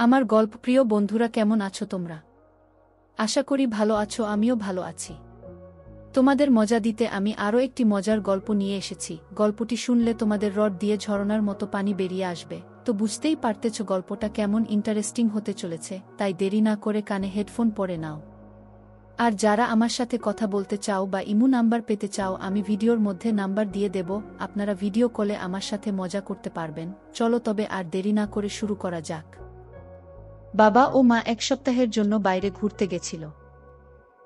আমার গল্পপ্রিয় বন্ধুরা, কেমন আছো তোমরা? আশা করি ভালো আছো, আমিও ভালো আছি। তোমাদের মজা দিতে আমি আরও একটি মজার গল্প নিয়ে এসেছি। গল্পটি শুনলে তোমাদের রড দিয়ে ঝরনার মতো পানি বেরিয়ে আসবে। তো বুঝতেই পারতেছ গল্পটা কেমন ইন্টারেস্টিং হতে চলেছে, তাই দেরি না করে কানে হেডফোন পরে নাও। আর যারা আমার সাথে কথা বলতে চাও বা ইমো নাম্বার পেতে চাও, আমি ভিডিওর মধ্যে নাম্বার দিয়ে দেব, আপনারা ভিডিও কলে আমার সাথে মজা করতে পারবেন। চলো তবে আর দেরি না করে শুরু করা যাক। বাবা ও মা এক সপ্তাহের জন্য বাইরে ঘুরতে গেছিল।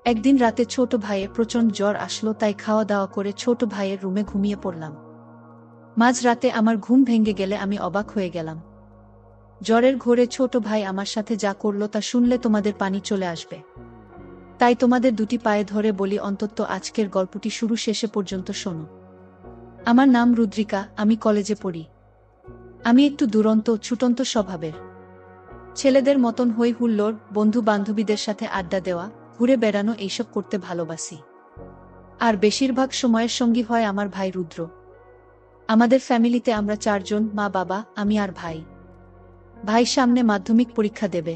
একদিন রাতে ছোট ভাইয়ের প্রচণ্ড জ্বর আসলো, তাই খাওয়া দাওয়া করে ছোট ভাইয়ের রুমে ঘুমিয়ে পড়লাম। মাঝরাতে আমার ঘুম ভেঙে গেলে আমি অবাক হয়ে গেলাম। জ্বরের ঘোরে ছোট ভাই আমার সাথে যা করলো তা শুনলে তোমাদের পানি চলে আসবে। তাই তোমাদের দুটি পায়ে ধরে বলি, অন্তত আজকের গল্পটি শুরু শেষে পর্যন্ত শোনো। আমার নাম রুদ্রিকা, আমি কলেজে পড়ি। আমি একটু দুরন্ত, ছুটন্ত স্বভাবের। ছেলেদের মতন হই হুল্লোড়, বন্ধু বান্ধবীদের সাথে আড্ডা দেওয়া, ঘুরে বেড়ানো এইসব করতে ভালোবাসি। আর বেশিরভাগ সময়ের সঙ্গী হয় আমার ভাই রুদ্র। আমাদের ফ্যামিলিতে আমরা চারজন, মা বাবা, আমি আর ভাই। ভাই সামনে মাধ্যমিক পরীক্ষা দেবে।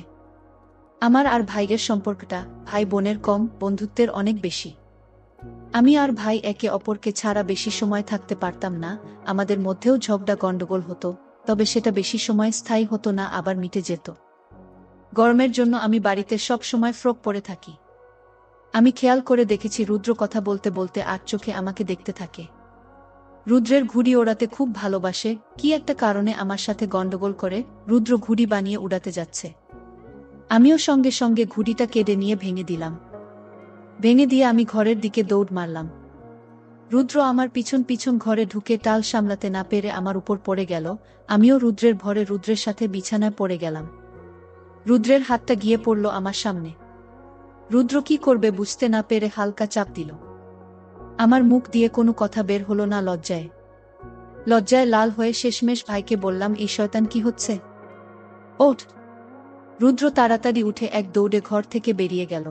আমার আর ভাইয়ের সম্পর্কটা ভাই বোনের কম, বন্ধুত্বের অনেক বেশি। আমি আর ভাই একে অপরকে ছাড়া বেশি সময় থাকতে পারতাম না। আমাদের মধ্যেও ঝগড়া গণ্ডগোল হতো, তবে সেটা বেশি সময় স্থায়ী হতো না, আবার মিটে যেত। গরমের জন্য আমি বাড়িতে সব সময় ফ্রক পরে থাকি। আমি খেয়াল করে দেখেছি রুদ্র কথা বলতে বলতে আর চোখে আমাকে দেখতে থাকে। রুদ্রের ঘুড়ি ওড়াতে খুব ভালোবাসে, কি একটা কারণে আমার সাথে গন্ডগোল করে রুদ্র ঘুড়ি বানিয়ে উড়াতে যাচ্ছে। আমিও সঙ্গে সঙ্গে ঘুড়িটা কেড়ে নিয়ে ভেঙে দিলাম। ভেঙে দিয়ে আমি ঘরের দিকে দৌড় মারলাম। রুদ্র আমার পিছন পিছন ঘরে ঢুকে টাল সামলাতে না পেরে আমার উপর পড়ে গেল। আমিও রুদ্রের ভরে রুদ্রের সাথে বিছানায় পড়ে গেলাম। রুদ্রের হাতটা গিয়ে পড়ল আমার সামনে। রুদ্র কি করবে বুঝতে না পেরে হালকা চাপ দিল। আমার মুখ দিয়ে কোনো কথা বের হলো না। লজ্জায় লাল হয়ে শেষমেশ ভাইকে বললাম, এই শয়তান কি হচ্ছে? ওঠ! রুদ্র তাড়াতাড়ি উঠে এক দৌড়ে ঘর থেকে বেরিয়ে গেল।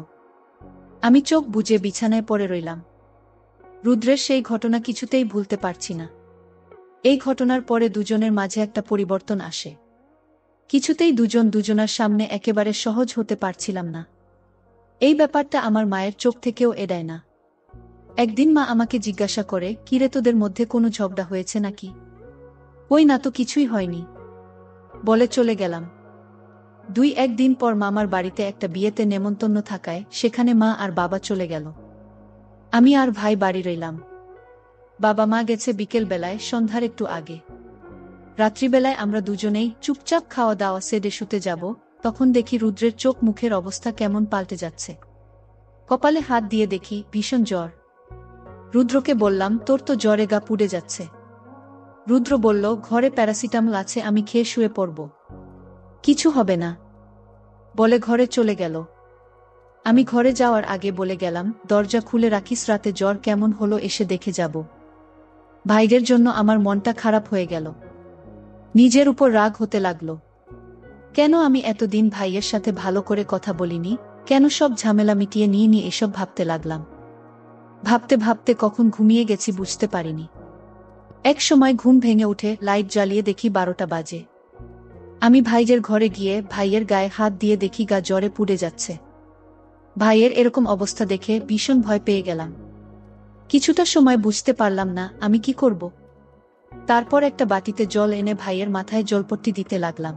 আমি চোখ বুজে বিছানায় পড়ে রইলাম। রুদ্রের সেই ঘটনা কিছুতেই ভুলতে পারছি না। এই ঘটনার পরে দুজনের মাঝে একটা পরিবর্তন আসে। কিছুতেই দুজন দুজনার সামনে একেবারে সহজ হতে পারছিলাম না। এই ব্যাপারটা আমার মায়ের চোখ থেকেও এড়ায় না। একদিন মা আমাকে জিজ্ঞাসা করে, কিরে তোদের মধ্যে কোনো ঝগড়া হয়েছে নাকি? ওই না তো, কিছুই হয়নি বলে চলে গেলাম। 2-1 দিন পর মামার বাড়িতে একটা বিয়েতে নেমন্তন্ন থাকায় সেখানে মা আর বাবা চলে গেল। আমি আর ভাই বাড়ি রইলাম। বাবা মা গেছে বিকেল বেলায়, সন্ধ্যার একটু আগে। রাত্রিবেলায় আমরা দুজনেই চুপচাপ খাওয়া দাওয়া সেরে শুতে যাব, তখন দেখি রুদ্রের চোখ মুখের অবস্থা কেমন পাল্টে যাচ্ছে। কপালে হাত দিয়ে দেখি ভীষণ জ্বর। রুদ্রকে বললাম, তোর তো জ্বরে গা পুড়ে যাচ্ছে। রুদ্র বলল, ঘরে প্যারাসিটামল আছে, আমি খেয়ে শুয়ে পড়ব, কিছু হবে না বলে ঘরে চলে গেল। আমি ঘরে যাওয়ার আগে বলে গেলাম, দরজা খুলে রাখিস, রাতে জ্বর কেমন হলো এসে দেখে যাব। ভাইদের জন্য আমার মনটা খারাপ হয়ে গেল। নিজের উপর রাগ হতে লাগলো। কেন আমি এতদিন ভাইয়ের সাথে ভালো করে কথা বলিনি, কেন সব ঝামেলা মিটিয়ে নিয়ে এসব ভাবতে লাগলাম। ভাবতে ভাবতে কখন ঘুমিয়ে গেছি বুঝতে পারিনি। এক সময় ঘুম ভেঙে উঠে লাইট জ্বালিয়ে দেখি 12টা বাজে। আমি ভাইয়ের ঘরে গিয়ে ভাইয়ের গায়ে হাত দিয়ে দেখি গা জ্বরে পুড়ে যাচ্ছে। ভাইয়ের এরকম অবস্থা দেখে ভীষণ ভয় পেয়ে গেলাম। কিছুটা সময় বুঝতে পারলাম না আমি কি করব। তারপর একটা বাটিতে জল এনে ভাইয়ের মাথায় জলপট্টি দিতে লাগলাম।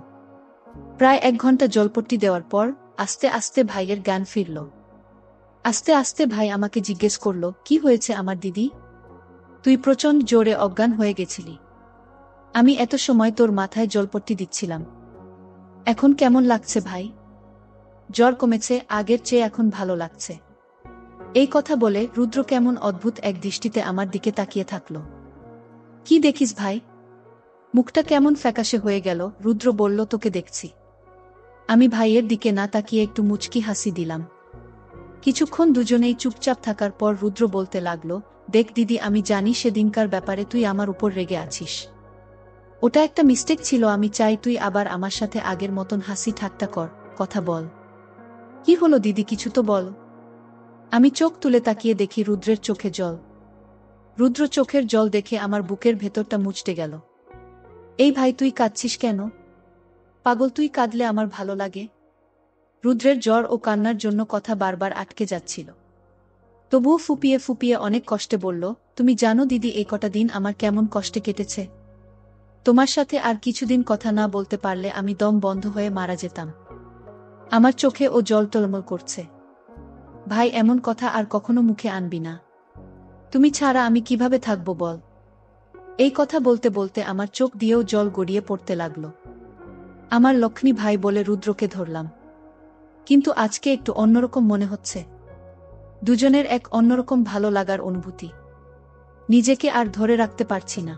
প্রায় 1 ঘন্টা জলপট্টি দেওয়ার পর আস্তে আস্তে ভাইয়ের জ্ঞান ফিরল। আস্তে আস্তে ভাই আমাকে জিজ্ঞেস করল, কি হয়েছে আমার দিদি? তুই প্রচণ্ড জোরে অজ্ঞান হয়ে গেছিলি। আমি এত সময় তোর মাথায় জলপট্টি দিচ্ছিলাম। এখন কেমন লাগছে ভাই? জ্বর কমেছে, আগের চেয়ে এখন ভালো লাগছে। এই কথা বলে রুদ্র কেমন অদ্ভুত এক দৃষ্টিতে আমার দিকে তাকিয়ে থাকল। কি দেখিস ভাই? মুখটা কেমন ফ্যাকাশে হয়ে গেল। রুদ্র বলল, তোকে দেখছি। আমি ভাইয়ের দিকে না তাকিয়ে একটু মুচকি হাসি দিলাম। কিছুক্ষণ দুজনেই চুপচাপ থাকার পর রুদ্র বলতে লাগলো, দেখ দিদি, আমি জানি সেদিনকার ব্যাপারে তুই আমার উপর রেগে আছিস। ওটা একটা মিস্টেক ছিল, আমি চাই তুই আবার আমার সাথে আগের মতন হাসি ঠাট্টা কর, কথা বল। কি হলো দিদি, কিছু তো বল। আমি চোখ তুলে তাকিয়ে দেখি রুদ্রের চোখে জল। রুদ্র চোখের জল দেখে আমার বুকের ভেতরটা মুচড়ে গেল। এই ভাই, তুই কাঁদছিস কেন? পাগল, তুই কাঁদলে আমার ভালো লাগে? রুদ্রের জ্বর ও কান্নার জন্য কথা বারবার আটকে যাচ্ছিল। তবুও ফুপিয়ে ফুপিয়ে অনেক কষ্টে বলল, তুমি জানো দিদি, এই কটা দিন আমার কেমন কষ্টে কেটেছে। তোমার সাথে আর কিছুদিন কথা না বলতে পারলে আমি দম বন্ধ হয়ে মারা যেতাম। আমার চোখে ও জল টলমল করছে। ভাই, এমন কথা আর কখনো মুখে আনবি না। তুমি ছাড়া আমি কিভাবে থাকবো বল? এই কথা বলতে বলতে আমার চোখ দিয়েও জল গড়িয়ে পড়তে লাগলো। আমার লক্ষ্মী ভাই বলে রুদ্রকে ধরলাম, কিন্তু আজকে একটু অন্যরকম মনে হচ্ছে। দুজনের এক অন্যরকম ভালো লাগার অনুভূতি। নিজেকে আর ধরে রাখতে পারছি না।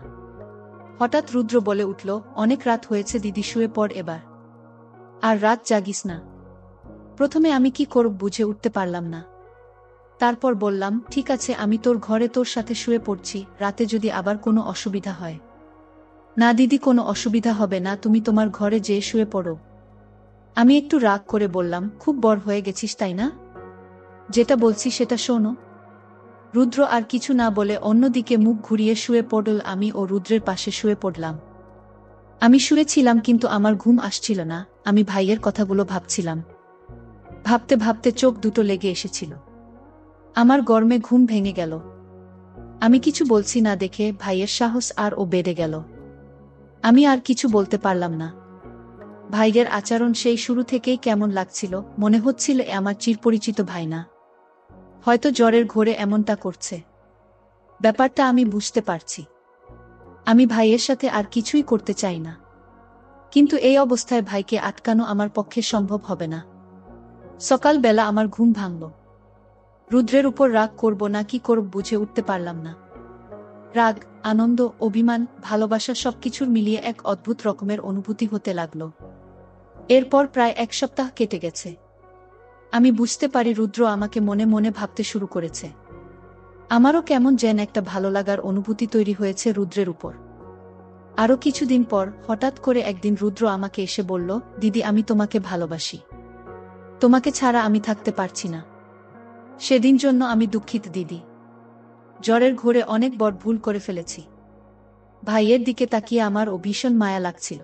হঠাৎ রুদ্র বলে উঠল, অনেক রাত হয়েছে দিদি, শুয়ে পড় এবার। আর রাত জাগিস না। প্রথমে আমি কি করব বুঝে উঠতে পারলাম না। তারপর বললাম, ঠিক আছে, আমি তোর ঘরে তোর সাথে শুয়ে পড়ছি, রাতে যদি আবার কোনো অসুবিধা হয়। না দিদি, কোনো অসুবিধা হবে না, তুমি তোমার ঘরে যেয়ে শুয়ে পড়ো। আমি একটু রাগ করে বললাম, খুব বড় হয়ে গেছিস তাই না? যেটা বলছি সেটা শোনো। রুদ্র আর কিছু না বলে অন্যদিকে মুখ ঘুরিয়ে শুয়ে পড়ল। আমি ও রুদ্রের পাশে শুয়ে পড়লাম। আমি শুয়েছিলাম, কিন্তু আমার ঘুম আসছিল না। আমি ভাইয়ের কথাগুলো ভাবছিলাম। ভাবতে ভাবতে চোখ দুটো লেগে এসেছিল। আমার গরমে ঘুম ভেঙে গেল। আমি কিছু বলছি না দেখে ভাইয়ের সাহস আর ও বেড়ে গেল। আমি আর কিছু বলতে পারলাম না। ভাইয়ের আচরণ সেই শুরু থেকেই কেমন লাগছিল, মনে হচ্ছিল এ আমার চিরপরিচিত ভাই না। হয়তো জ্বরের ঘোরে এমনটা করছে। ব্যাপারটা আমি বুঝতে পারছি। আমি ভাইয়ের সাথে আর কিছুই করতে চাই না, কিন্তু এই অবস্থায় ভাইকে আটকানো আমার পক্ষে সম্ভব হবে না। সকালবেলা আমার ঘুম ভাঙল। রুদ্রের উপর রাগ করব না কি করব বুঝে উঠতে পারলাম না। রাগ, আনন্দ, অভিমান, ভালোবাসা সবকিছুর মিলিয়ে এক অদ্ভুত রকমের অনুভূতি হতে লাগল। এরপর প্রায় এক সপ্তাহ কেটে গেছে। আমি বুঝতে পারি রুদ্র আমাকে মনে মনে ভাবতে শুরু করেছে। আমারও কেমন যেন একটা ভালো লাগার অনুভূতি তৈরি হয়েছে রুদ্রের উপর। আরও কিছুদিন পর হঠাৎ করে একদিন রুদ্র আমাকে এসে বলল, দিদি, আমি তোমাকে ভালোবাসি। তোমাকে ছাড়া আমি থাকতে পারছি না। সেদিন জন্য আমি দুঃখিত দিদি। জ্বরের ঘোরে অনেক বড় ভুল করে ফেলেছি। ভাইয়ের দিকে তাকিয়ে আমার ও ভীষণ মায়া লাগছিল।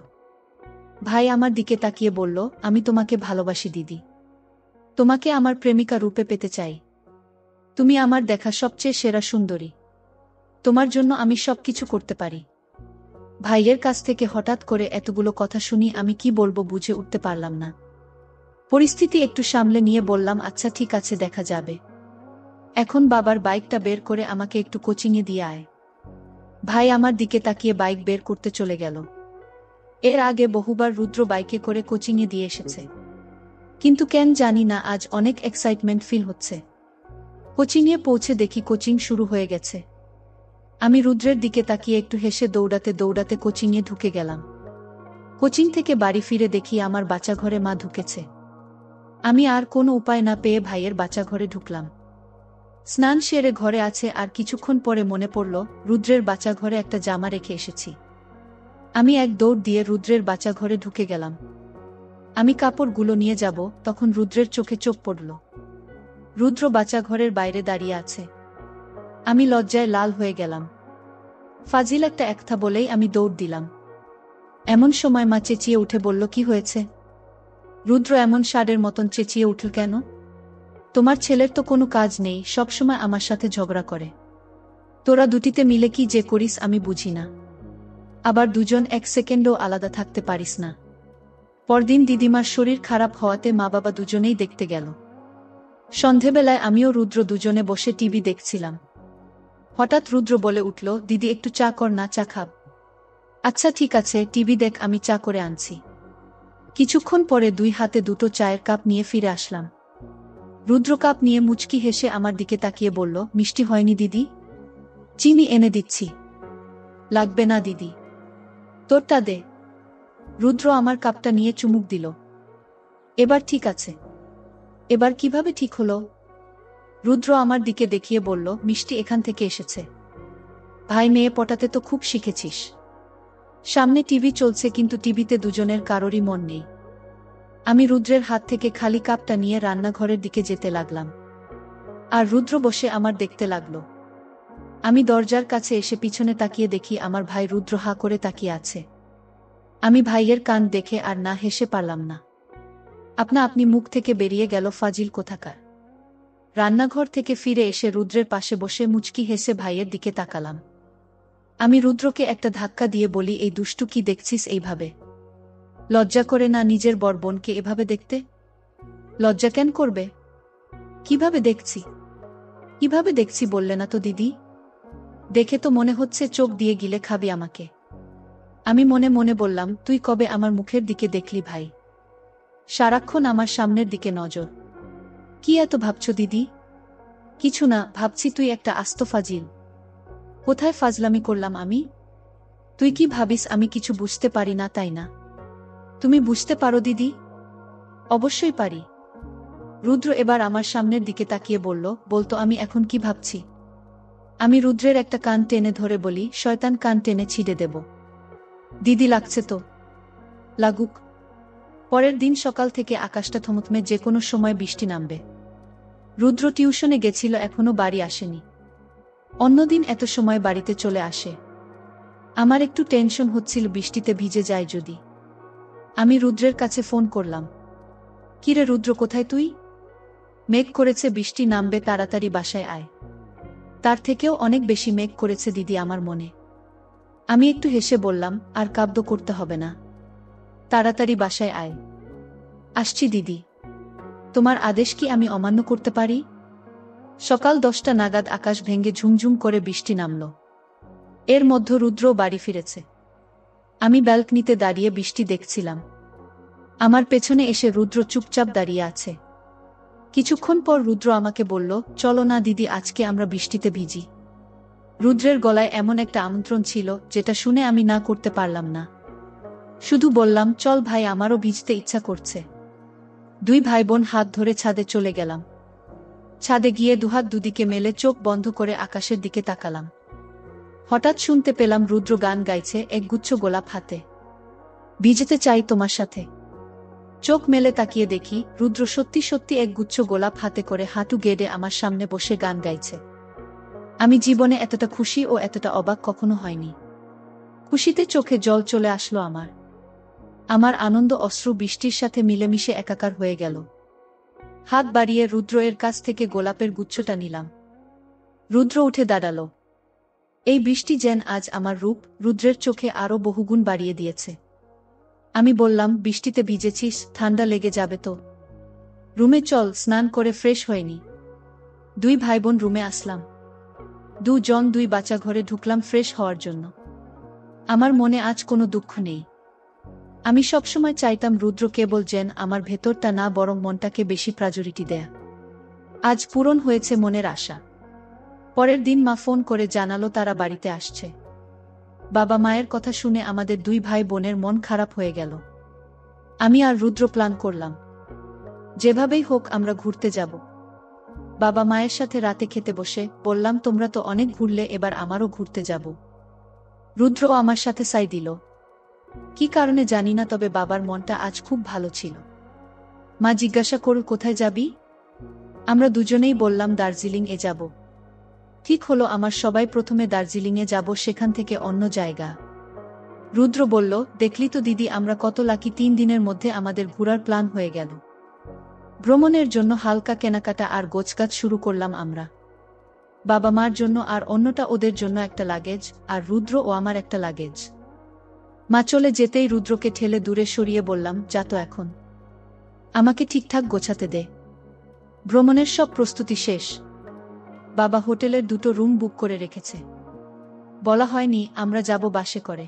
ভাই আমার দিকে তাকিয়ে বলল, আমি তোমাকে ভালোবাসি দিদি। তোমাকে আমার প্রেমিকা রূপে পেতে চাই। তুমি আমার দেখা সবচেয়ে সেরা সুন্দরী। তোমার জন্য আমি সবকিছু করতে পারি। ভাইয়ের কাছ থেকে হঠাৎ করে এতগুলো কথা শুনি আমি কি বলবো বুঝে উঠতে পারলাম না। পরিস্থিতি একটু সামলে নিয়ে বললাম, আচ্ছা ঠিক আছে, দেখা যাবে। এখন বাবার বাইকটা বের করে আমাকে একটু কোচিংয়ে দিয়ে আয়। ভাই আমার দিকে তাকিয়ে বাইক বের করতে চলে গেল। এর আগে বহুবার রুদ্র বাইকে করে কোচিংয়ে দিয়ে এসেছে, কিন্তু কেন জানি না আজ অনেক এক্সাইটমেন্ট ফিল হচ্ছে। কোচিংয়ে পৌঁছে দেখি কোচিং শুরু হয়ে গেছে। আমি রুদ্রের দিকে তাকিয়ে একটু হেসে দৌড়াতে দৌড়াতে কোচিংয়ে ঢুকে গেলাম। কোচিং থেকে বাড়ি ফিরে দেখি আমার বাচ্চাঘরে মা ঢুকেছে। আমি আর কোনো উপায় না পেয়ে ভাইয়ের বাচ্চাঘরে ঢুকলাম। স্নান সেরে ঘরে আছে আর কিছুক্ষণ পরে মনে পড়ল রুদ্রের বাচ্চাঘরে একটা জামা রেখে এসেছি। আমি এক দৌড় দিয়ে রুদ্রের বাচ্চাঘরে ঢুকে গেলাম। আমি কাপড়গুলো নিয়ে যাব, তখন রুদ্রের চোখে চোখ পড়ল। রুদ্র বাচ্চাঘরের বাইরে দাঁড়িয়ে আছে। আমি লজ্জায় লাল হয়ে গেলাম। ফাজিল একটা একথা বলেই আমি দৌড় দিলাম। এমন সময় মা চেঁচিয়ে উঠে বলল, কি হয়েছে? রুদ্র এমন ষাঁড়ের মতন চেঁচিয়ে উঠল কেন? তোমার ছেলের তো কোনো কাজ নেই, সবসময় আমার সাথে ঝগড়া করে। তোরা দুটিতে মিলে কি যে করিস আমি বুঝি না। আবার দুজন এক সেকেন্ডও আলাদা থাকতে পারিস না। পরদিন দিদিমার শরীর খারাপ হওয়াতে মা বাবা দুজনেই দেখতে গেল। সন্ধেবেলায় আমিও রুদ্র দুজনে বসে টিভি দেখছিলাম। হঠাৎ রুদ্র বলে উঠল, দিদি একটু চা কর না, চা খাব। আচ্ছা ঠিক আছে, টিভি দেখ, আমি চা করে আনছি। কিছুক্ষণ পরে দুই হাতে দুটো চায়ের কাপ নিয়ে ফিরে আসলাম। রুদ্র কাপ নিয়ে মুচকি হেসে আমার দিকে তাকিয়ে বলল, মিষ্টি হয়নি দিদি? চিনি এনে দিচ্ছি। লাগবে না দিদি, তোরটা দে। রুদ্র আমার কাপটা নিয়ে চুমুক দিল। এবার ঠিক আছে। এবার কিভাবে ঠিক হলো? রুদ্র আমার দিকে দেখিয়ে বলল, মিষ্টি এখান থেকে এসেছে। ভাই মেয়ে পটাতে তো খুব শিখেছিস। সামনে টিভি চলছে, কিন্তু টিভিতে দুজনের কারোরই মন নেই। আমি রুদ্রের হাত থেকে খালি কাপটা নিয়ে রান্নাঘরের দিকে যেতে লাগলাম, আর রুদ্র বসে আমার দেখতে লাগলো। আমি দরজার কাছে এসে পিছনে তাকিয়ে দেখি আমার ভাই রুদ্র হা করে তাকিয়ে আছে। আমি ভাইয়ের কান দেখে আর না হেসে পারলাম না। আপনা আপনি মুখ থেকে বেরিয়ে গেল ফাজিল কোথাকার। রান্নাঘর থেকে ফিরে এসে রুদ্রের পাশে বসে মুচকি হেসে ভাইয়ের দিকে তাকালাম। আমি রুদ্রকে একটা ধাক্কা দিয়ে বলি, এই দুষ্টু, কি দেখছিস এইভাবে? লজ্জা করে না নিজের বড় বোনকে এভাবে দেখতে? লজ্জা কেন করবে? কিভাবে দেখছি? কিভাবে দেখছি বললে না তো দিদি? দেখে তো মনে হচ্ছে চোখ দিয়ে গিলে খাবি আমাকে। আমি মনে মনে বললাম, তুই কবে আমার মুখের দিকে দেখলি ভাই? সারাক্ষণ আমার সামনের দিকে নজর। কি এত ভাবছ দিদি? কিছু না, ভাবছি তুই একটা আস্ত ফাজিল। কোথায় ফাজলামি করলাম আমি? তুই কি ভাবিস আমি কিছু বুঝতে পারি না, তাই না? তুমি বুঝতে পারো দিদি? অবশ্যই পারি। রুদ্র এবার আমার সামনের দিকে তাকিয়ে বলল, বলতো আমি এখন কি ভাবছি? আমি রুদ্রের একটা কান টেনে ধরে বলি, শয়তান, কান টেনে ছিঁড়ে দেব। দিদি, লাগছে তো? লাগুক। পরের দিন সকাল থেকে আকাশটা থমথমে, যে কোনো সময় বৃষ্টি নামবে। রুদ্র টিউশনে গেছিল, এখনো বাড়ি আসেনি। অন্যদিন এত সময় বাড়িতে চলে আসে। আমার একটু টেনশন হচ্ছিল বৃষ্টিতে ভিজে যায় যদি। আমি রুদ্রের কাছে ফোন করলাম। কিরে রুদ্র, কোথায় তুই? মেঘ করেছে, বৃষ্টি নামবে, তাড়াতাড়ি বাসায় আয়। তার থেকেও অনেক বেশি মেঘ করেছে দিদি আমার মনে। আমি একটু হেসে বললাম, আর কাব্য করতে হবে না, তাড়াতাড়ি বাসায় আয়। আসছি দিদি। তোমার আদেশ কি আমি অমান্য করতে পারি? সকাল 10টা নাগাদ আকাশ ভেঙে ঝুমঝুম করে বৃষ্টি নামল। এর মধ্যে রুদ্রও বাড়ি ফিরেছে। আমি ব্যালকনিতে দাঁড়িয়ে বৃষ্টি দেখছিলাম। আমার পেছনে এসে রুদ্র চুপচাপ দাঁড়িয়ে আছে। কিছুক্ষণ পর রুদ্র আমাকে বলল, চলো না দিদি, আজকে আমরা বৃষ্টিতে ভিজি। রুদ্রের গলায় এমন একটা আমন্ত্রণ ছিল যেটা শুনে আমি না করতে পারলাম না। শুধু বললাম, চল ভাই, আমারও ভিজতে ইচ্ছা করছে। দুই ভাই বোন হাত ধরে ছাদে চলে গেলাম। ছাদে গিয়ে দুহাত দুদিকে মেলে চোখ বন্ধ করে আকাশের দিকে তাকালাম। হঠাৎ শুনতে পেলাম রুদ্র গান গাইছে, একগুচ্ছ গোলাপ হাতে। ভিজতে চাই তোমার সাথে। চোখ মেলে তাকিয়ে দেখি রুদ্র সত্যি সত্যি একগুচ্ছ গোলাপ হাতে করে হাঁটু গেড়ে আমার সামনে বসে গান গাইছে। আমি জীবনে এতটা খুশি ও এতটা অবাক কখনো হয়নি। খুশিতে চোখে জল চলে আসলো আমার। আমার আনন্দ অশ্রু বৃষ্টির সাথে মিলেমিশে একাকার হয়ে গেল। হাত বাড়িয়ে রুদ্র এর কাছ থেকে গোলাপের গুচ্ছটা নিলাম। রুদ্র উঠে দাঁড়ালো। এই বৃষ্টি যেন আজ আমার রূপ রুদ্রের চোখে আরো বহুগুণ বাড়িয়ে দিয়েছে। আমি বললাম, বৃষ্টিতে ভিজেছিস, ঠান্ডা লেগে যাবে তো। রুমে চল, স্নান করে ফ্রেশ হয়নি। দুই ভাই বোন রুমে আসলাম। দুজন দুই বাচ্চা ঘরে ঢুকলাম ফ্রেশ হওয়ার জন্য। আমার মনে আজ কোনো দুঃখ নেই। আমি সবসময় চাইতাম রুদ্র কেবল যেন আমার ভেতরটা না, বরং মনটাকে বেশি প্রায়োরিটি দেয়া। আজ পূরণ হয়েছে মনের আশা। পরের দিন মা ফোন করে জানালো তারা বাড়িতে আসছে। বাবা মায়ের কথা শুনে আমাদের দুই ভাই বোনের মন খারাপ হয়ে গেল। আমি আর রুদ্র প্ল্যান করলাম, যেভাবেই হোক আমরা ঘুরতে যাব। বাবা মায়ের সাথে রাতে খেতে বসে বললাম, তোমরা তো অনেক ঘুরলে, এবার আমারও ঘুরতে যাব। রুদ্র আমার সাথে সাই দিল। কি কারণে জানি না, তবে বাবার মনটা আজ খুব ভালো ছিল। মা জিজ্ঞাসা করল, কোথায় যাবি? আমরা দুজনেই বললাম, দার্জিলিং এ যাব। ঠিক হলো আমার, সবাই প্রথমে দার্জিলিংয়ে যাব, সেখান থেকে অন্য জায়গা। রুদ্র বলল, দেখলি তো দিদি, আমরা কত লাকি, 3 দিনের মধ্যে আমাদের ঘোরার প্ল্যান হয়ে গেল। ভ্রমণের জন্য হালকা কেনাকাটা আর গোছগাছ শুরু করলাম আমরা। বাবা মার জন্য আর অন্যটা ওদের জন্য একটা লাগেজ, আর রুদ্র ও আমার একটা লাগেজ। মা চলে যেতেই রুদ্রকে ঠেলে দূরে সরিয়ে বললাম, যা তো এখন, আমাকে ঠিকঠাক গোছাতে দে। ভ্রমণের সব প্রস্তুতি শেষ। বাবা হোটেলের 2টো রুম বুক করে রেখেছে। বলা হয়নি আমরা যাব বাসে করে।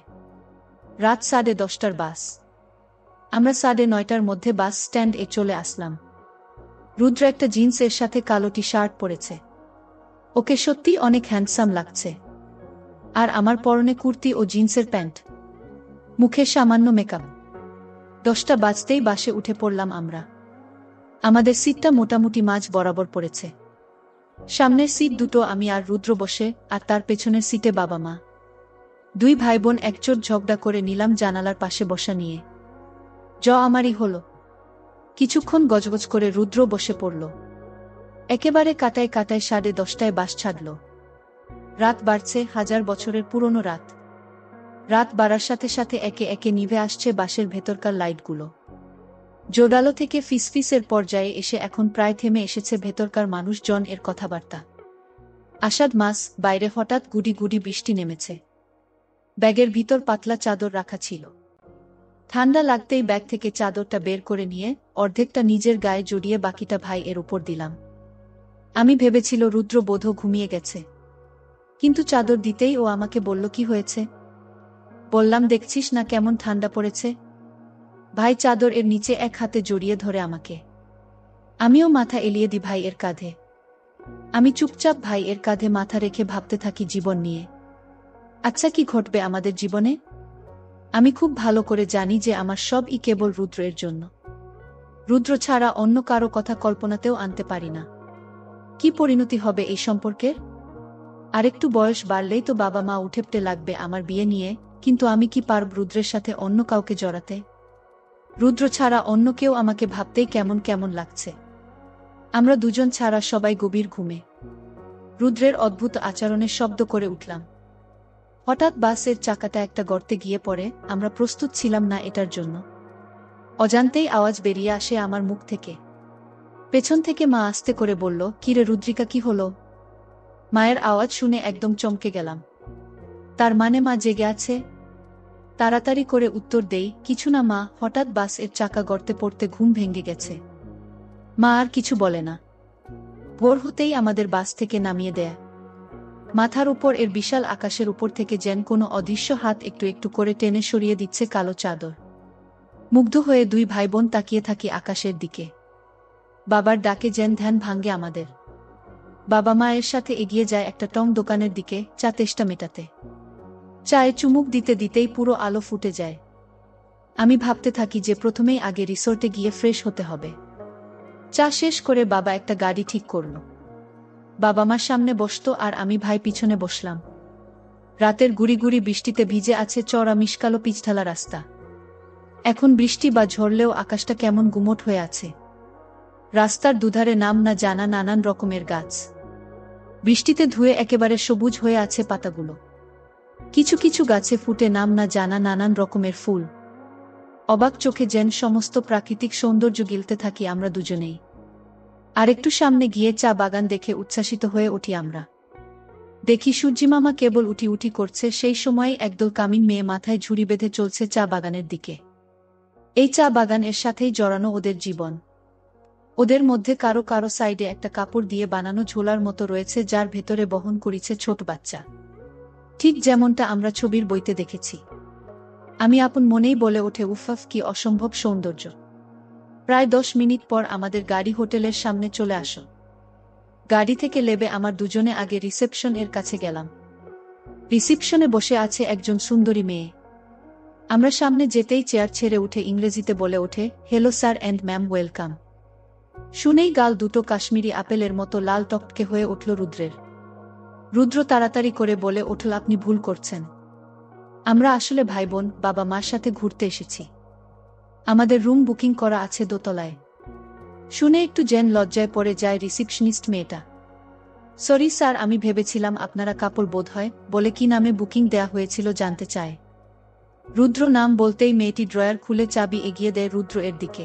রাত 10:30টার বাস। আমরা 9:30টার মধ্যে বাস স্ট্যান্ড এ চলে আসলাম। রুদ্র একটা জিন্সের সাথে কালো টি শার্ট পরেছে। ওকে সত্যি অনেক হ্যান্ডসাম লাগছে। আর আমার পরনে কুর্তি ও জিন্সের প্যান্ট, মুখে সামান্য মেকআপ। 10টা বাজতেই বাসে উঠে পড়লাম আমরা। আমাদের সিটটা মোটামুটি মাঝ বরাবর পড়েছে। সামনের সিট দুটো আমি আর রুদ্র বসে, আর তার পেছনের সিটে বাবা মা। দুই ভাই বোন একচোট ঝগড়া করে নিলাম জানালার পাশে বসা নিয়ে। আমারই হলো। কিছুক্ষণ গজগজ করে রুদ্র বসে পড়ল। একেবারে কাটায় কাটায় 10:30টায় বাস ছাড়ল। রাত বাড়ছে, 1000 বছরের পুরনো রাত। রাত বাড়ার সাথে সাথে একে একে নিভে আসছে বাসের ভেতরকার লাইটগুলো। জোরালো থেকে ফিসফিসের পর্যায়ে এসে এখন প্রায় থেমে এসেছে ভেতরকার মানুষজন এর কথাবার্তা। আষাঢ় মাস, বাইরে হঠাৎ গুডি গুডি বৃষ্টি নেমেছে। ব্যাগের ভিতর পাতলা চাদর রাখা ছিল। ঠান্ডা লাগতেই ব্যাগ থেকে চাদরটা বের করে নিয়ে অর্ধেকটা নিজের গায়ে জড়িয়ে বাকিটা ভাই এর উপর দিলাম। আমি ভেবেছিল রুদ্র বোধ ঘুমিয়ে গেছে, কিন্তু চাদর দিতেই ও আমাকে বলল, কি হয়েছে? বললাম, দেখছিস না কেমন ঠান্ডা পড়েছে। ভাই চাদর এর নিচে এক হাতে জড়িয়ে ধরে আমাকে। আমিও মাথা এলিয়ে দিই ভাই এর কাঁধে। আমি চুপচাপ ভাই এর কাঁধে মাথা রেখে ভাবতে থাকি জীবন নিয়ে। আচ্ছা, কি ঘটবে আমাদের জীবনে? আমি খুব ভালো করে জানি যে আমার সবই কেবল রুদ্রের জন্য। রুদ্র ছাড়া অন্য কারো কথা কল্পনাতেও আনতে পারি না। কি পরিণতি হবে এই সম্পর্কের? আরেকটু বয়স বাড়লেই তো বাবা মা উঠেপটে লাগবে আমার বিয়ে নিয়ে, কিন্তু আমি কি পারব রুদ্রের সাথে অন্য কাউকে জড়াতে? রুদ্র ছাড়া অন্য কেউ আমাকে ভাবতেই কেমন কেমন লাগছে। আমরা দুজন ছাড়া সবাই গভীর ঘুমে। রুদ্রের অদ্ভুত আচরণের শব্দ করে উঠলাম। হঠাৎ বাসের চাকাটা একটা গর্তে গিয়ে পড়ে। আমরা প্রস্তুত ছিলাম না এটার জন্য। অজান্তেই আওয়াজ বেরিয়ে আসে আমার মুখ থেকে। পেছন থেকে মা আস্তে করে বলল, কিরে রুদ্রিকা, কি হলো? মায়ের আওয়াজ শুনে একদম চমকে গেলাম। তার মানে মা জেগে আছে? তাড়াতাড়ি করে উত্তর দেই, কিছু না মা, হঠাৎ বাসের চাকা গর্তে পড়তে ঘুম ভেঙে গেছে। মা আর কিছু বলে না। ভোর হতেই আমাদের বাস থেকে নামিয়ে দেয়। মাথার উপর এর বিশাল আকাশের উপর থেকে যেন কোনো অদৃশ্য হাত একটু একটু করে টেনে সরিয়ে দিচ্ছে কালো চাদর। মুগ্ধ হয়ে দুই ভাই বোন তাকিয়ে থাকি আকাশের দিকে। বাবার ডাকে যেন ধ্যান ভাঙ্গে আমাদের। বাবা মায়ের সাথে এগিয়ে যায় একটা টং দোকানের দিকে চা তেষ্টা মেটাতে। চায়ে চুমুক দিতে দিতেই পুরো আলো ফুটে যায়। আমি ভাবতে থাকি যে প্রথমেই আগে রিসোর্টে গিয়ে ফ্রেশ হতে হবে। চা শেষ করে বাবা একটা গাড়ি ঠিক করল। বাবা মার সামনে বসতো আর আমি ভাই পিছনে বসলাম। রাতের গুড়ি গুড়ি বৃষ্টিতে ভিজে আছে চওড়া মিশকালো পিচঢালা রাস্তা। এখন বৃষ্টি বা ঝরলেও আকাশটা কেমন গুমোট হয়ে আছে। রাস্তার দুধারে নাম না জানা নানান রকমের গাছ। বৃষ্টিতে ধুয়ে একেবারে সবুজ হয়ে আছে পাতাগুলো। কিছু কিছু গাছে ফুটে নাম না জানা নানান রকমের ফুল। অবাক চোখে যেন সমস্ত প্রাকৃতিক সৌন্দর্য গিলতে থাকি আমরা দুজনেই। আরেকটু সামনে গিয়ে চা বাগান দেখে উচ্ছ্বাসিত হয়ে উঠি আমরা। দেখি সূর্যিমামা কেবল উঠি উঠি করছে, সেই সময় একদল কামিন মেয়ে মাথায় ঝুড়ি বেঁধে চলছে চা বাগানের দিকে। এই চা বাগান এর সাথেই জড়ানো ওদের জীবন। ওদের মধ্যে কারো কারো সাইডে একটা কাপড় দিয়ে বানানো ঝোলার মতো রয়েছে, যার ভেতরে বহন করেছে ছোট বাচ্চা, ঠিক যেমনটা আমরা ছবির বইতে দেখেছি। আমি আপন মনেই বলে ওঠে, উফাফ, কি অসম্ভব সৌন্দর্য। প্রায় 10 মিনিট পর আমাদের গাড়ি হোটেলের সামনে চলে আসো। গাড়ি থেকে লেবে আমার দুজনে আগে রিসেপশন এর কাছে গেলাম। রিসেপশনে বসে আছে একজন সুন্দরী মেয়ে। আমরা সামনে যেতেই চেয়ার ছেড়ে উঠে ইংরেজিতে বলে ওঠে, hello sir and ma'am, welcome. শুনেই গাল দুটো কাশ্মীরি আপেলের মতো লাল টকটকে হয়ে উঠল রুদ্রের। রুদ্র তাড়াতাড়ি করে বলে উঠল, আপনি ভুল করছেন। আমরা আসলে ভাই বোন, বাবা মার সাথে ঘুরতে এসেছি। আমাদের রুম বুকিং করা আছে দোতলায়। শুনে একটু যেন লজ্জায় পড়ে যায় রিসিপশনিস্ট মেয়েটা। সরি স্যার, আমি ভেবেছিলাম আপনারা কাপড় বোধ হয়, বলে কি নামে বুকিং দেয়া হয়েছিল জানতে চায়। রুদ্র নাম বলতেই মেয়েটি ড্রয়ার খুলে চাবি এগিয়ে দেয় রুদ্র এর দিকে।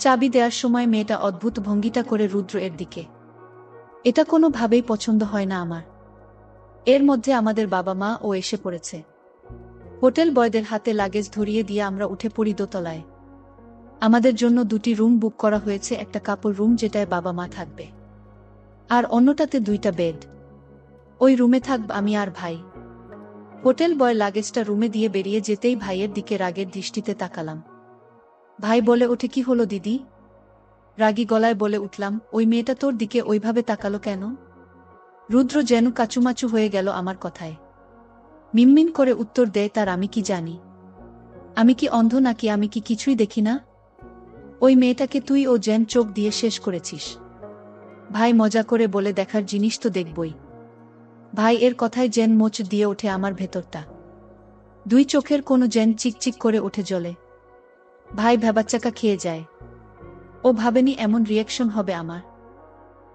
চাবি দেওয়ার সময় মেয়েটা অদ্ভুত ভঙ্গিটা করে রুদ্র এর দিকে। এটা কোনোভাবেই পছন্দ হয় না আমার। এর মধ্যে আমাদের বাবা মা ও এসে পড়েছে। হোটেল বয়দের হাতে লাগেজ ধরিয়ে দিয়ে আমরা উঠে পড়ি দোতলায়। আমাদের জন্য 2টি রুম বুক করা হয়েছে, একটা কাপড় রুম যেটায় বাবা মা থাকবে, আর অন্যটাতে 2টা বেড। ওই রুমে থাকব আমি আর ভাই। হোটেল বয় লাগেজটা রুমে দিয়ে বেরিয়ে যেতেই ভাইয়ের দিকে রাগের দৃষ্টিতে তাকালাম। ভাই বলে ওঠে, কি হলো দিদি? রাগী গলায় বলে উঠলাম, ওই মেয়েটা তোর দিকে ওইভাবে তাকালো কেন? রুদ্র যেন কাচুমাচু হয়ে গেল আমার কথায়। মিনমিন করে উত্তর দেয়, তার আমি কি জানি? আমি কি অন্ধ নাকি? আমি কি কিছুই দেখি না? ওই মেয়েটাকে তুই ও যেন চোখ দিয়ে শেষ করেছিস। ভাই মজা করে বলে, দেখার জিনিস তো দেখবই। ভাই এর কথায় যেন মোচ দিয়ে ওঠে আমার ভেতরটা। 2 চোখের কোনো যেন চিকচিক করে ওঠে জ্বলে। ভাই ভ্যাবাচ্চাকা খেয়ে যায়। ও ভাবেনি এমন রিয়াকশন হবে আমার।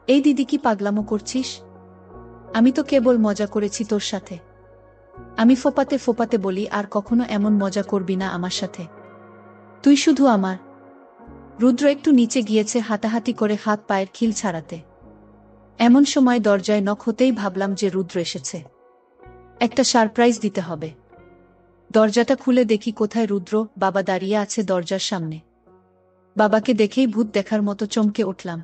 এই দিদি, কি পাগলামো করছিস? আমি তো কেবল মজা করেছি তোর সাথে। আমি ফোপাতে ফোপাতে বলি, আর কখনো এমন মজা করবি না আমার সাথে, তুই শুধু আমার। রুদ্র একটু নিচে গিয়েছে হাঁটাহাঁটি করে হাত পায়ের খিল ছাড়াতে। এমন সময় দরজায় নক হতেই ভাবলাম যে রুদ্র এসেছে, একটা সারপ্রাইজ দিতে হবে। দরজাটা খুলে দেখি কোথায় রুদ্র, বাবা দাঁড়িয়ে আছে দরজার সামনে। বাবাকে দেখেই ভূত দেখার মতো চমকে উঠলাম।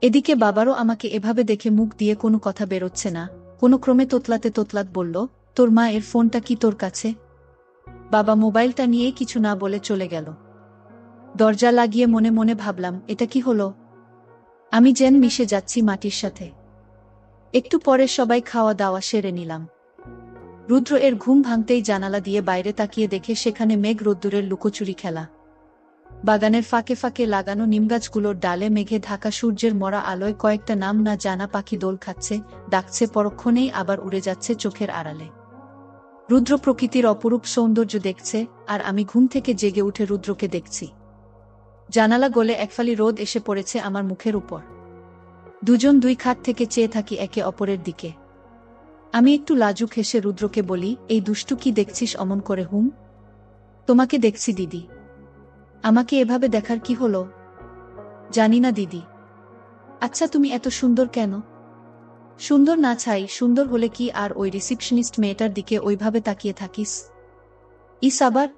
এদিকে বাবারও আমাকে এভাবে দেখে মুখ দিয়ে কোনো কথা বেরোচ্ছে না। কোনো ক্রমে তোতলাতে তোতলাত বলল, তোর মা এর ফোনটা কি তোর কাছে? বাবা মোবাইলটা নিয়ে কিছু না বলে চলে গেল। দরজা লাগিয়ে মনে মনে ভাবলাম, এটা কি হলো? আমি যেন মিশে যাচ্ছি মাটির সাথে। একটু পরে সবাই খাওয়া দাওয়া সেরে নিলাম। রুদ্র এর ঘুম ভাঙতেই জানালা দিয়ে বাইরে তাকিয়ে দেখে সেখানে মেঘ রোদ্দুরের লুকোচুরি খেলা। বাগানের ফাঁকে ফাঁকে লাগানো নিমগাছগুলোর ডালে মেঘে ঢাকা সূর্যের মরা আলোয় কয়েকটা নাম না জানা পাখি দোল খাচ্ছে, ডাকছে, পরক্ষণেই আবার উড়ে যাচ্ছে চোখের আড়ালে। রুদ্র প্রকৃতির অপরূপ সৌন্দর্য দেখছে, আর আমি ঘুম থেকে জেগে উঠে রুদ্রকে দেখছি। জানালা গলে একফালি রোদ এসে পড়েছে আমার মুখের উপর। দুজন দুই খাট থেকে চেয়ে থাকি একে অপরের দিকে। আমি একটু লাজুক হেসে রুদ্রকে বলি, এই দুষ্টু কি দেখছিস অমন করে? হুম, তোমাকে দেখছি দিদি। আমাকে এভাবে দেখার কি হলো? জানি না দিদি। আচ্ছা তুমি এত সুন্দর কেন? সুন্দর না ছাই, সুন্দর হলে কি আর ওই রিসিপশনিস্ট মেয়েটার দিকে ওইভাবে তাকিয়ে থাকিস? ইস আবার,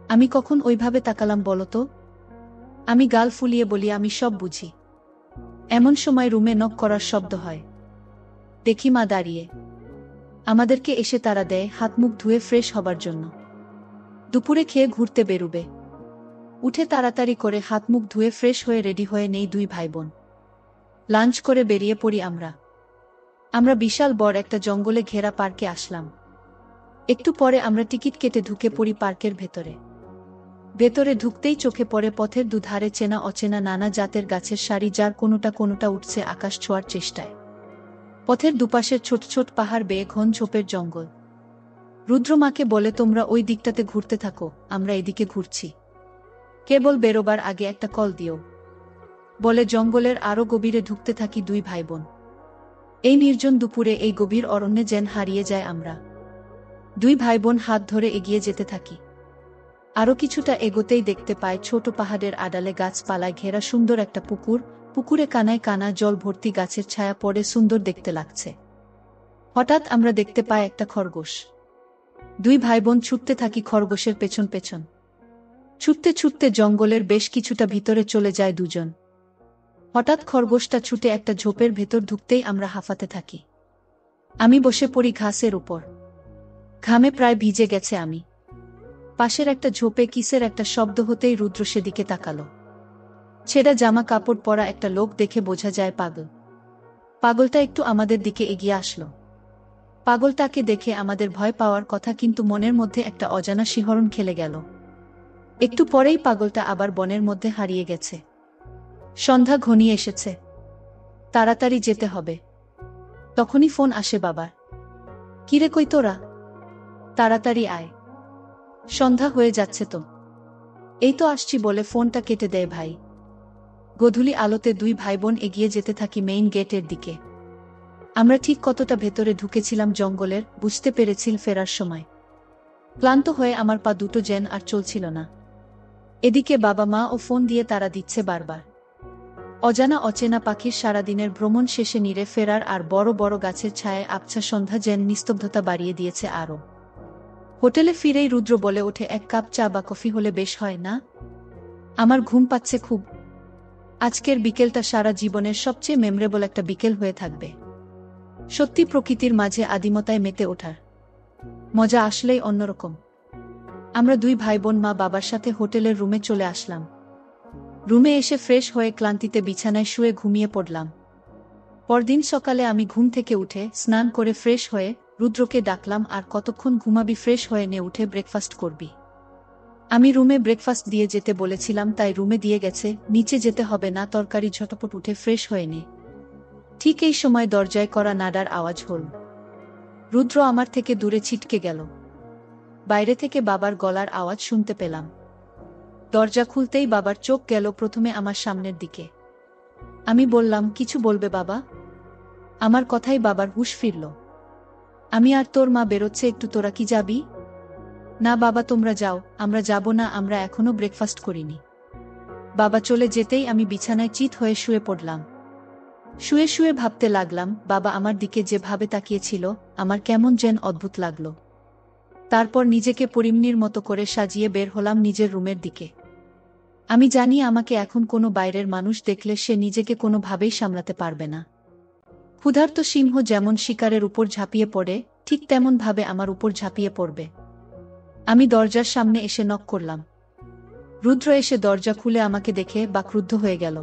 আমি কখন ওইভাবে তাকালাম বলো তো? আমি গাল ফুলিয়ে বলি, আমি সব বুঝি। এমন সময় রুমে নক করার শব্দ হয়। দেখি মা দাঁড়িয়ে। আমাদেরকে এসে তাড়া দেয় হাত মুখ ধুয়ে ফ্রেশ হবার জন্য। দুপুরে খেয়ে ঘুরতে বেরুবে। উঠে তাড়াতাড়ি করে হাত মুখ ধুয়ে ফ্রেশ হয়ে রেডি হয়ে নেই দুই ভাই বোন। লাঞ্চ করে বেরিয়ে পড়ি আমরা বিশাল বড় একটা জঙ্গলে ঘেরা পার্কে আসলাম। একটু পরে আমরা টিকিট কেটে ঢুকে পড়ি পার্কের ভেতরে। ভেতরে ঢুকতেই চোখে পড়ে পথের দুধারে চেনা অচেনা নানা জাতের গাছের সারি, যার কোনোটা কোনোটা উঠছে আকাশ ছোঁয়ার চেষ্টায়। পথের দুপাশের ছোট ছোট পাহাড় বেয়ে ঘন ঝোপের জঙ্গল। রুদ্রমাকে বলে, তোমরা ওই দিকটাতে ঘুরতে থাকো, আমরা এদিকে ঘুরছি। কেবল বেরোবার আগে একটা কল দিও। বলে জঙ্গলের আরো গভীরে ঢুকতে থাকি দুই ভাই বোন। এই নির্জন দুপুরে এই গভীর অরণ্যে যেন হারিয়ে যায় আমরা। দুই ভাই বোন হাত ধরে এগিয়ে যেতে থাকি। আরো কিছুটা এগোতেই দেখতে পায় ছোট পাহাড়ের আড়ালে গাছপালায় ঘেরা সুন্দর একটা পুকুর। পুকুরে কানায় কানা জল ভর্তি, গাছের ছায়া পড়ে সুন্দর দেখতে লাগছে। হঠাৎ আমরা দেখতে পাই একটা খরগোশ। দুই ভাই বোন ছুটতে থাকি খরগোশের পেছন পেছন। ছুটতে ছুটতে জঙ্গলের বেশ কিছুটা ভিতরে চলে যায় দুজন। হঠাৎ খরগোশটা ছুটে একটা ঝোপের ভেতর ঢুকতেই আমরা হাঁফাতে থাকি। আমি বসে পড়ি ঘাসের উপর। ঘামে প্রায় ভিজে গেছে আমি। পাশের একটা ঝোপে কিসের একটা শব্দ হতেই রুদ্র সেদিকে তাকালো। ছেঁড়া জামা কাপড় পরা একটা লোক দেখে বোঝা যায় পাগল। পাগলটা একটু আমাদের দিকে এগিয়ে আসলো। পাগলটাকে দেখে আমাদের ভয় পাওয়ার কথা, কিন্তু মনের মধ্যে একটা অজানা শিহরণ খেলে গেল। একটু পরেই পাগলটা আবার বনের মধ্যে হারিয়ে গেছে। সন্ধ্যা ঘনিয়ে এসেছে, তাড়াতাড়ি যেতে হবে। তখনই ফোন আসে বাবার। কিরে, কই তোরা? তাড়াতাড়ি আয়, সন্ধ্যা হয়ে যাচ্ছে তো। এই তো আসছি বলে ফোনটা কেটে দেয় ভাই। গোধূলি আলোতে দুই ভাই বোন এগিয়ে যেতে থাকি মেইন গেটের দিকে। আমরা ঠিক কতটা ভেতরে ঢুকেছিলাম জঙ্গলের বুঝতে পেরেছিল ফেরার সময়। ক্লান্ত হয়ে আমার পা দুটো যেন আর চলছিল না। এদিকে বাবা মা ও ফোন দিয়ে তারা দিচ্ছে বারবার। অজানা অচেনা পাখির সারাদিনের ভ্রমণ শেষে নিরে ফেরার আর বড় বড় গাছের ছায়ায় আবছা সন্ধ্যা যেন নিস্তব্ধতা বাড়িয়ে দিয়েছে আরো। হোটেলে ফিরেই রুদ্র বলে ওঠে, এক কাপ চা বা কফি হলে বেশ হয় না? আমার ঘুম পাচ্ছে খুব। আজকের বিকেলটা সারা জীবনের সবচেয়ে মেমোরেবল একটা বিকেল হয়ে থাকবে। সত্যি প্রকৃতির মাঝে আদিমতায় মেতে ওঠার মজা আসলেই অন্যরকম। আমরা দুই ভাই বোন মা বাবার সাথে হোটেলের রুমে চলে আসলাম। রুমে এসে ফ্রেশ হয়ে ক্লান্তিতে বিছানায় শুয়ে ঘুমিয়ে পড়লাম। পরদিন সকালে আমি ঘুম থেকে উঠে স্নান করে ফ্রেশ হয়ে রুদ্রকে ডাকলাম, আর কতক্ষণ ঘুমাবি? ফ্রেশ হয়ে নে, উঠে ব্রেকফাস্ট করবি। আমি রুমে ব্রেকফাস্ট দিয়ে যেতে বলেছিলাম, তাই রুমে দিয়ে গেছে। নিচে যেতে হবে না, তরকারি ঝটপট উঠে ফ্রেশ হয়ে নে। ঠিক এই সময় দরজায় করা নাড়ার আওয়াজ হল। রুদ্র আমার থেকে দূরে ছিটকে গেল। বাইরে থেকে বাবার গলার আওয়াজ শুনতে পেলাম। দরজা খুলতেই বাবার চোখ গেল প্রথমে আমার সামনের দিকে। আমি বললাম, কিছু বলবে বাবা? আমার কথাই বাবার হুঁশ ফিরল। আমি আর তোর মা বেরোচ্ছে, একটু তোরা কি যাবি? না বাবা, তোমরা যাও, আমরা যাব না, আমরা এখনো ব্রেকফাস্ট করিনি। বাবা চলে যেতেই আমি বিছানায় চিৎ হয়ে শুয়ে পড়লাম। শুয়ে শুয়ে ভাবতে লাগলাম, বাবা আমার দিকে যেভাবে তাকিয়েছিল, আমার কেমন যেন অদ্ভুত লাগলো। তারপর নিজেকে পরিমনির মতো করে সাজিয়ে বের হলাম নিজের রুমের দিকে। আমি জানি আমাকে এখন কোনো বাইরের মানুষ দেখলে সে নিজেকে কোনোভাবেই সামলাতে পারবে না। ক্ষুধার্ত সিংহ যেমন শিকারের উপর ঝাঁপিয়ে পড়ে, ঠিক তেমন ভাবে আমার উপর ঝাঁপিয়ে পড়বে। আমি দরজার সামনে এসে নক করলাম। রুদ্র এসে দরজা খুলে আমাকে দেখে বাকরুদ্ধ হয়ে গেল।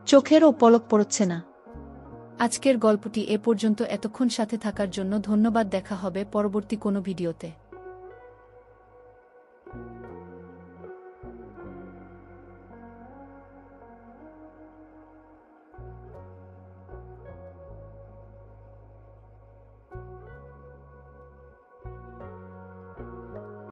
চোখেরও পলক পড়ছে না। আজকের গল্পটি এ পর্যন্ত। এতক্ষণ সাথে থাকার জন্য ধন্যবাদ। দেখা হবে পরবর্তী কোনো ভিডিওতে।